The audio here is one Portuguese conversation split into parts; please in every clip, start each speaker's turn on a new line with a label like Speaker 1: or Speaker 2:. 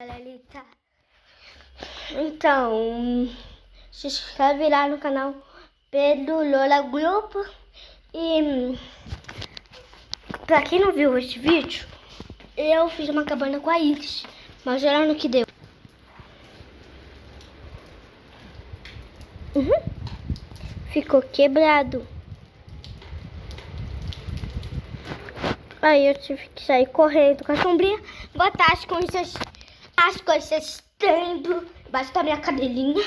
Speaker 1: Galera, então, se inscreve lá no canal Pedro Lola Grupo. E pra quem não viu esse vídeo, eu fiz uma cabana com a Iris, mas olha no que deu. Ficou quebrado. Aí eu tive que sair correndo com a sombrinha, botar as coisas dentro, embaixo da minha cadelinha.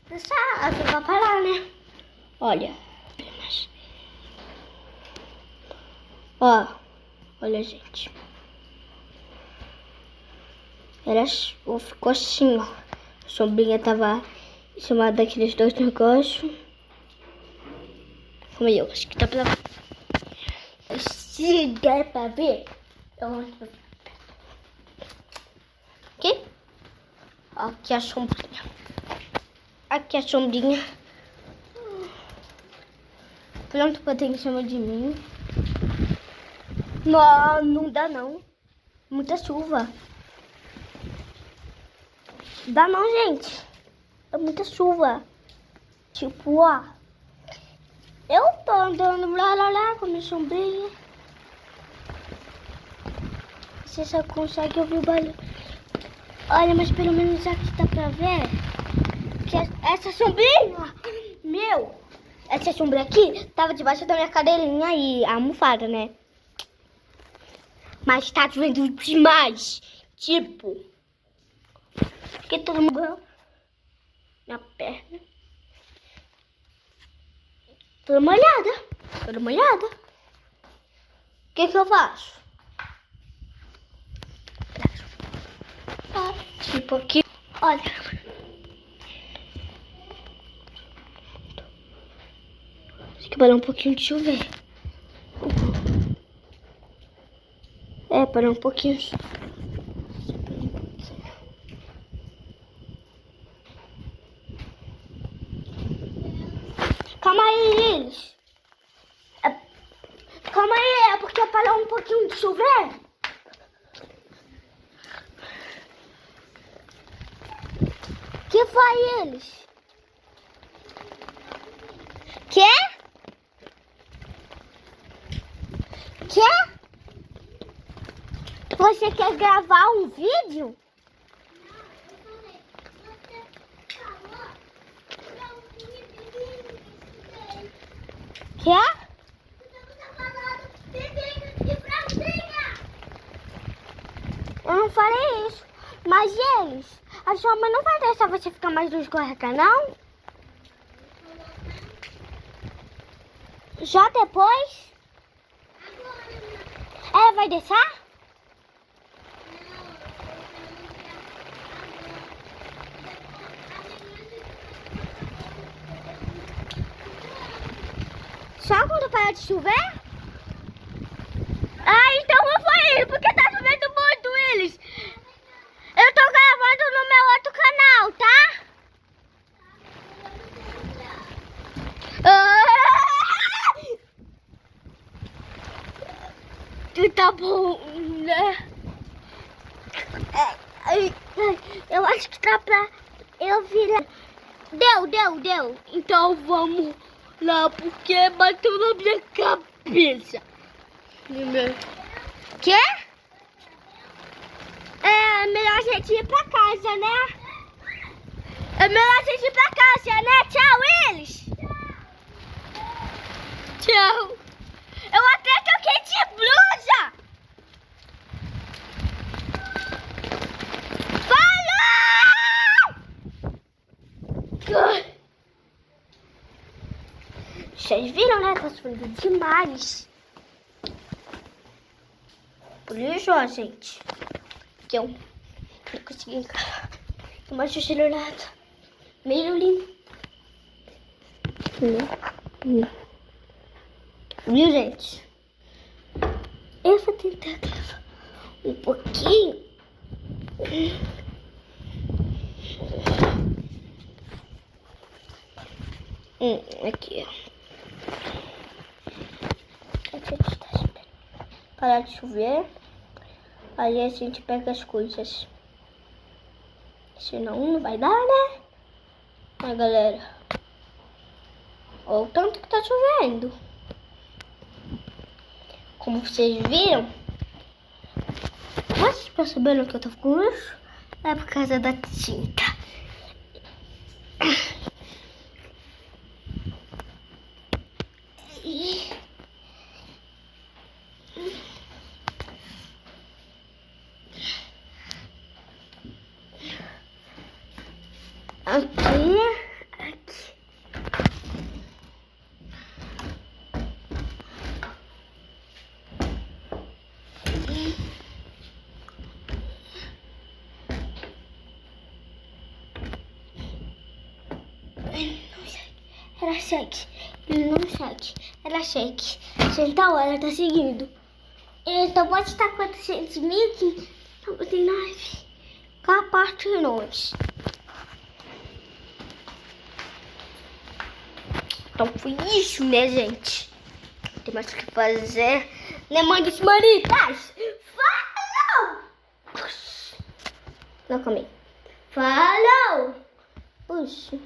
Speaker 1: Deixa a chuva parar, né? Olha. Ó, olha, gente. Ficou assim, ó. A sombrinha tava em cima daqueles dois negócios. Como eu acho que dá pra... Se der pra ver, eu mostro. Aqui. Aqui a sombrinha. Aqui a sombrinha. Pronto, botei em cima de mim. Não dá não. Muita chuva. Dá não, gente. É muita chuva. Tipo, ó. Eu tô andando lá com a minha sombrinha. Você só consegue ouvir o barulho. Olha, mas pelo menos aqui dá pra ver que essa sombrinha, essa sombrinha aqui tava debaixo da minha cadeirinha e a almofada, né? Mas tá doendo demais. Tipo, que todo mundo minha perna. Toda molhada. O que eu faço? Tipo aqui, olha. Tem que parar um pouquinho de chover. Parar um pouquinho. Calma aí, eles. Calma aí, é porque parou um pouquinho de chover. Que foi eles? Quê? Você quer gravar um vídeo? Quê? Eu não falei isso. Mas eles? A sua mãe não vai deixar você ficar mais no escorrega, não? Já depois? Vai deixar? Só quando parar de chover? Então não foi ele, porque tá chovendo muito eles. Eu tô gravando no meu outro canal, tá? Tá bom, né? Eu acho que tá pra eu virar. Deu. Então vamos lá, porque bateu na minha cabeça. Quê? É melhor a gente ir pra casa, né? Tchau, eles. Tchau. Eu até troquei de blusa. Falou! Vocês viram, né? Tá subindo demais. Por isso, ó, gente, que eu não consegui encarar. Mas o celular tá meio limpo. Viu, gente? Eu vou tentar gravar um pouquinho. Aqui, ó. A gente tá esperando parar de chover. Aí a gente pega as coisas. Senão não vai dar, né? Aí, galera. Olha o tanto que tá chovendo. Como vocês viram. Mas vocês perceberam que eu tô com isso? É por causa da tinta. Aqui. Era shake. Ele não shake. Era shake. Então ela tá seguindo. Então pode estar 400.099 compartilhões. Então foi isso, né, gente? Tem mais o que fazer. Né, mãe dos maritas? Falou! Não comi. Falou! Puxa.